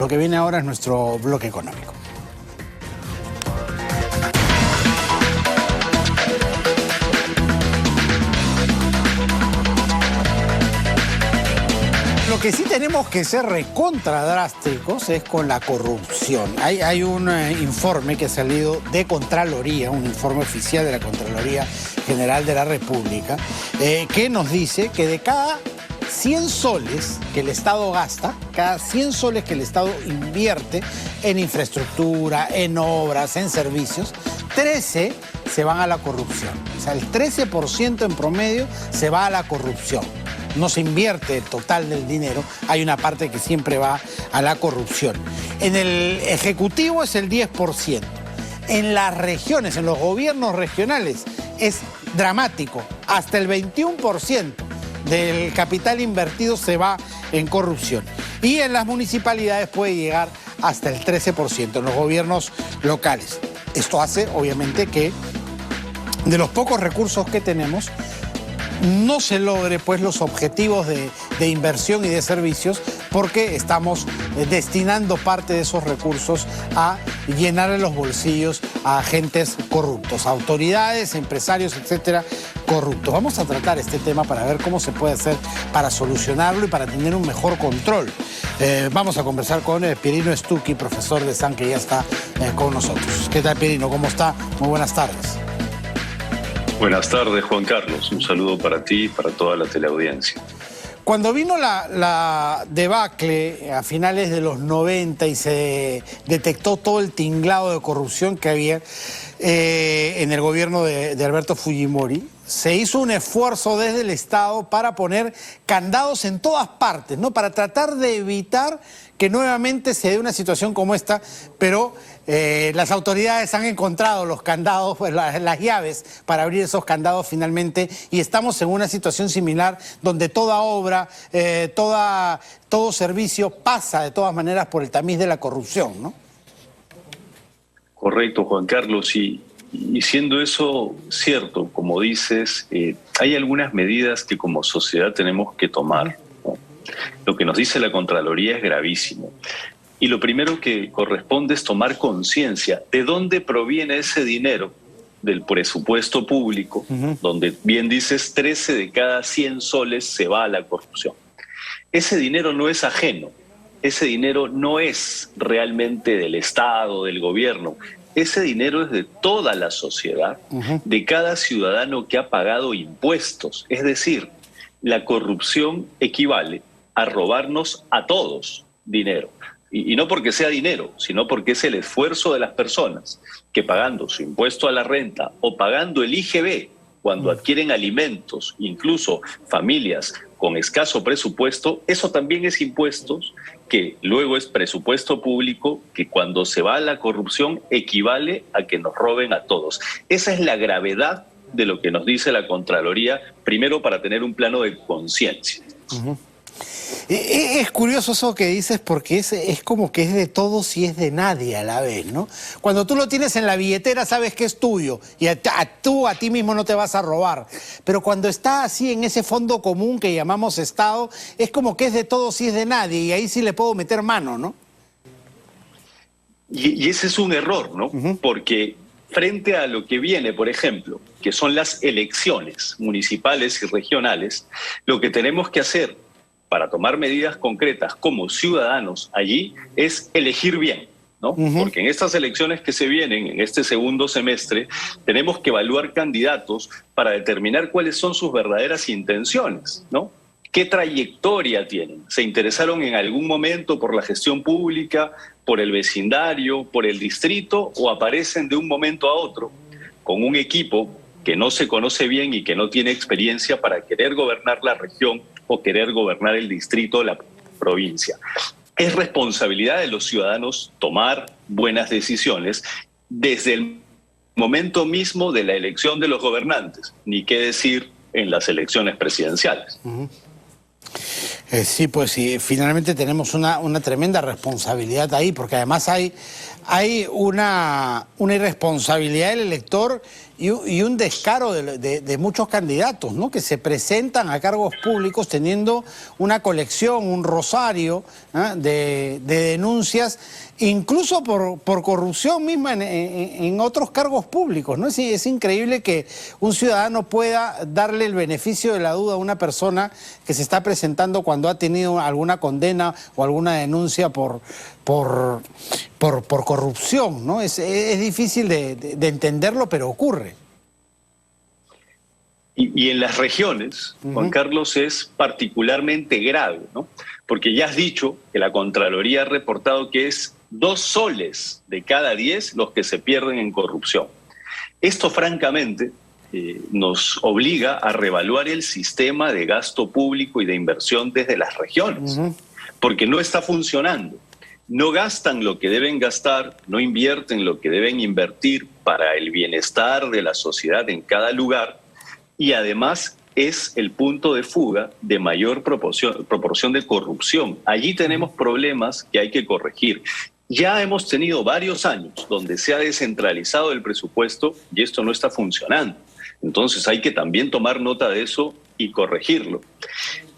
Lo que viene ahora es nuestro bloque económico. Lo que sí tenemos que ser recontradrásticos es con la corrupción. Hay un informe que ha salido de Contraloría, un informe oficial de la Contraloría General de la República, que nos dice que de cada 100 soles que el Estado gasta, cada 100 soles que el Estado invierte en infraestructura, en obras, en servicios, 13 se van a la corrupción. O sea, el 13% en promedio se va a la corrupción. No se invierte el total del dinero, hay una parte que siempre va a la corrupción. En el Ejecutivo es el 10%. En las regiones, en los gobiernos regionales, es dramático, hasta el 21% del capital invertido se va en corrupción. Y en las municipalidades puede llegar hasta el 13% en los gobiernos locales. Esto hace, obviamente, que de los pocos recursos que tenemos no se logre pues los objetivos de inversión y de servicios, porque estamos destinando parte de esos recursos a llenarle los bolsillos a agentes corruptos, a autoridades, empresarios, etcétera, corruptos. Vamos a tratar este tema para ver cómo se puede hacer para solucionarlo y para tener un mejor control. Vamos a conversar con Pierino Stucchi, profesor de SAN, que ya está con nosotros. ¿Qué tal, Pierino? ¿Cómo está? Muy buenas tardes. Buenas tardes, Juan Carlos. Un saludo para ti y para toda la teleaudiencia. Cuando vino la debacle a finales de los 90 y se detectó todo el tinglado de corrupción que había en el gobierno de Alberto Fujimori, se hizo un esfuerzo desde el Estado para poner candados en todas partes, ¿no? Para tratar de evitar que nuevamente se dé una situación como esta, pero las autoridades han encontrado los candados, pues, las llaves para abrir esos candados finalmente, y estamos en una situación similar donde toda obra, todo servicio pasa de todas maneras por el tamiz de la corrupción, ¿no? Correcto, Juan Carlos, y siendo eso cierto, como dices, hay algunas medidas que como sociedad tenemos que tomar, ¿no? Lo que nos dice la Contraloría es gravísimo. Y lo primero que corresponde es tomar conciencia de dónde proviene ese dinero del presupuesto público, donde bien dices 13 de cada 100 soles se va a la corrupción. Ese dinero no es ajeno, ese dinero no es realmente del Estado, del gobierno. Ese dinero es de toda la sociedad, de cada ciudadano que ha pagado impuestos. Es decir, la corrupción equivale a robarnos a todos dinero. Y no porque sea dinero, sino porque es el esfuerzo de las personas que, pagando su impuesto a la renta o pagando el IGB cuando adquieren alimentos, incluso familias con escaso presupuesto, eso también es impuestos, que luego es presupuesto público, que cuando se va a la corrupción equivale a que nos roben a todos. Esa es la gravedad de lo que nos dice la Contraloría, primero para tener un plano de conciencia. Es curioso eso que dices, porque es como que es de todos y es de nadie a la vez, ¿no? Cuando tú lo tienes en la billetera sabes que es tuyo y tú a ti mismo no te vas a robar. Pero cuando está así en ese fondo común que llamamos Estado, es como que es de todos y es de nadie, y ahí sí le puedo meter mano, ¿no? Y ese es un error, ¿no? Porque frente a lo que viene, por ejemplo, que son las elecciones municipales y regionales, lo que tenemos que hacer para tomar medidas concretas como ciudadanos allí es elegir bien, ¿no? Porque en estas elecciones que se vienen, en este segundo semestre, tenemos que evaluar candidatos para determinar cuáles son sus verdaderas intenciones, ¿no? ¿Qué trayectoria tienen? ¿Se interesaron en algún momento por la gestión pública, por el vecindario, por el distrito, o aparecen de un momento a otro con un equipo que no se conoce bien y que no tiene experiencia para querer gobernar la región o querer gobernar el distrito o la provincia? Es responsabilidad de los ciudadanos tomar buenas decisiones desde el momento mismo de la elección de los gobernantes, ni qué decir en las elecciones presidenciales. Sí, pues sí, finalmente tenemos una tremenda responsabilidad ahí, porque además hay una irresponsabilidad del elector y un descaro de muchos candidatos, ¿no? Que se presentan a cargos públicos teniendo una colección, un rosario, ¿ah?, de denuncias, incluso por corrupción misma en otros cargos públicos, ¿no? Es increíble que un ciudadano pueda darle el beneficio de la duda a una persona que se está presentando cuando ha tenido alguna condena o alguna denuncia por corrupción, ¿no? Es difícil de entenderlo, pero ocurre. Y en las regiones, Juan Carlos, es particularmente grave, ¿no? Porque ya has dicho que la Contraloría ha reportado que es 2 soles de cada 10 los que se pierden en corrupción. Esto, francamente, nos obliga a reevaluar el sistema de gasto público y de inversión desde las regiones, porque no está funcionando. No gastan lo que deben gastar, no invierten lo que deben invertir para el bienestar de la sociedad en cada lugar, y además es el punto de fuga de mayor proporción de corrupción. Allí tenemos problemas que hay que corregir. Ya hemos tenido varios años donde se ha descentralizado el presupuesto y esto no está funcionando. Entonces hay que también tomar nota de eso y corregirlo.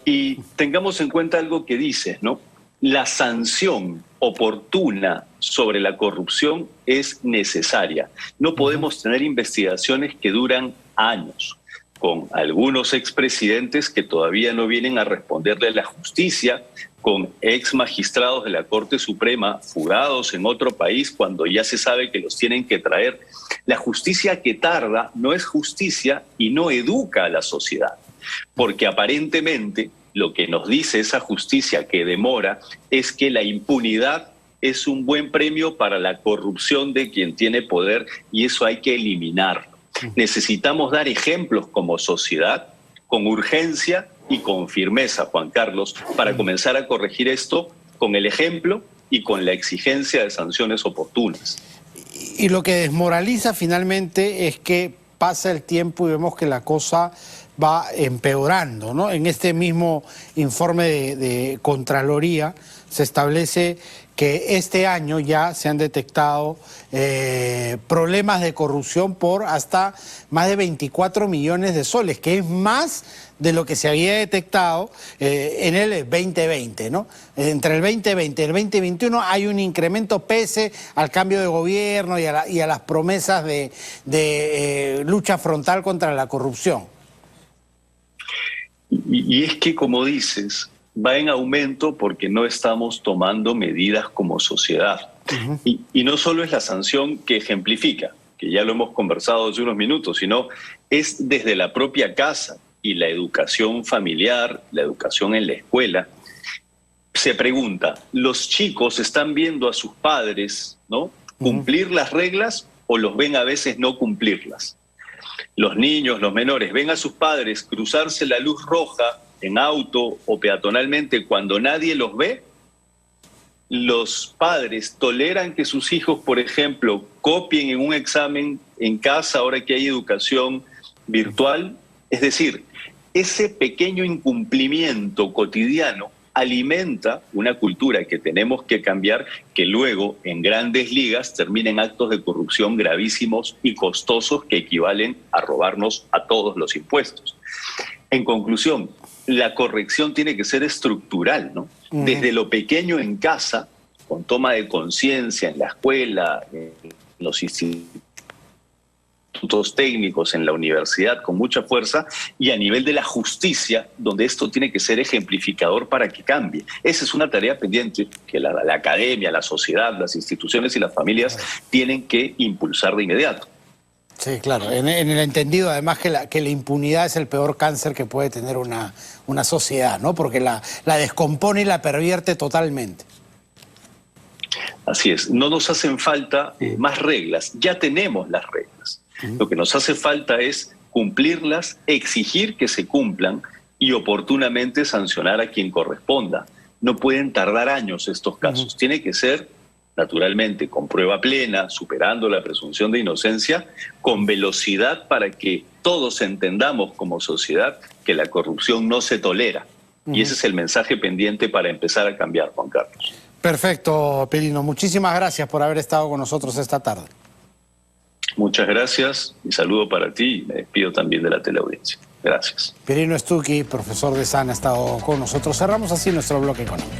Y tengamos en cuenta algo que dices, ¿no? La sanción oportuna sobre la corrupción es necesaria. No podemos tener investigaciones que duran años, con algunos expresidentes que todavía no vienen a responderle a la justicia, con ex magistrados de la Corte Suprema fugados en otro país cuando ya se sabe que los tienen que traer. La justicia que tarda no es justicia y no educa a la sociedad, porque aparentemente lo que nos dice esa justicia que demora es que la impunidad es un buen premio para la corrupción de quien tiene poder y eso hay que eliminarlo. Necesitamos dar ejemplos como sociedad con urgencia y con firmeza, Juan Carlos, para comenzar a corregir esto con el ejemplo y con la exigencia de sanciones oportunas. Y lo que desmoraliza finalmente es que pasa el tiempo y vemos que la cosa va empeorando, ¿no? En este mismo informe de Contraloría se establece que este año ya se han detectado problemas de corrupción por hasta más de 24 millones de soles, que es más de lo que se había detectado en el 2020, ¿no? Entre el 2020 y el 2021 hay un incremento pese al cambio de gobierno y a las promesas de lucha frontal contra la corrupción. Y es que, como dices, va en aumento porque no estamos tomando medidas como sociedad. Y no solo es la sanción que ejemplifica, que ya lo hemos conversado hace unos minutos, sino es desde la propia casa y la educación familiar, la educación en la escuela. Se pregunta, ¿los chicos están viendo a sus padres, ¿no?, cumplir las reglas o los ven a veces no cumplirlas? Los niños, los menores, ven a sus padres cruzarse la luz roja en auto o peatonalmente cuando nadie los ve. Los padres toleran que sus hijos, por ejemplo, copien en un examen en casa ahora que hay educación virtual. Es decir, ese pequeño incumplimiento cotidiano alimenta una cultura que tenemos que cambiar, que luego en grandes ligas termina en actos de corrupción gravísimos y costosos que equivalen a robarnos a todos los impuestos. En conclusión, la corrección tiene que ser estructural, ¿no? Desde lo pequeño en casa, con toma de conciencia en la escuela, en los institutos técnicos, en la universidad, con mucha fuerza, y a nivel de la justicia, donde esto tiene que ser ejemplificador para que cambie. Esa es una tarea pendiente que la academia, la sociedad, las instituciones y las familias tienen que impulsar de inmediato. Sí, claro, en el entendido además que la impunidad es el peor cáncer que puede tener una sociedad, ¿no? Porque la descompone y la pervierte totalmente. Así es, no nos hacen falta más reglas, ya tenemos las reglas. Lo que nos hace falta es cumplirlas, exigir que se cumplan y oportunamente sancionar a quien corresponda. No pueden tardar años estos casos, tiene que ser naturalmente con prueba plena, superando la presunción de inocencia, con velocidad para que todos entendamos como sociedad que la corrupción no se tolera. Y ese es el mensaje pendiente para empezar a cambiar, Juan Carlos. Perfecto, Perino. Muchísimas gracias por haber estado con nosotros esta tarde. Muchas gracias, mi saludo para ti y me despido también de la teleaudiencia. Gracias. Pierino Stucchi, profesor de SAN, ha estado con nosotros. Cerramos así nuestro bloque económico.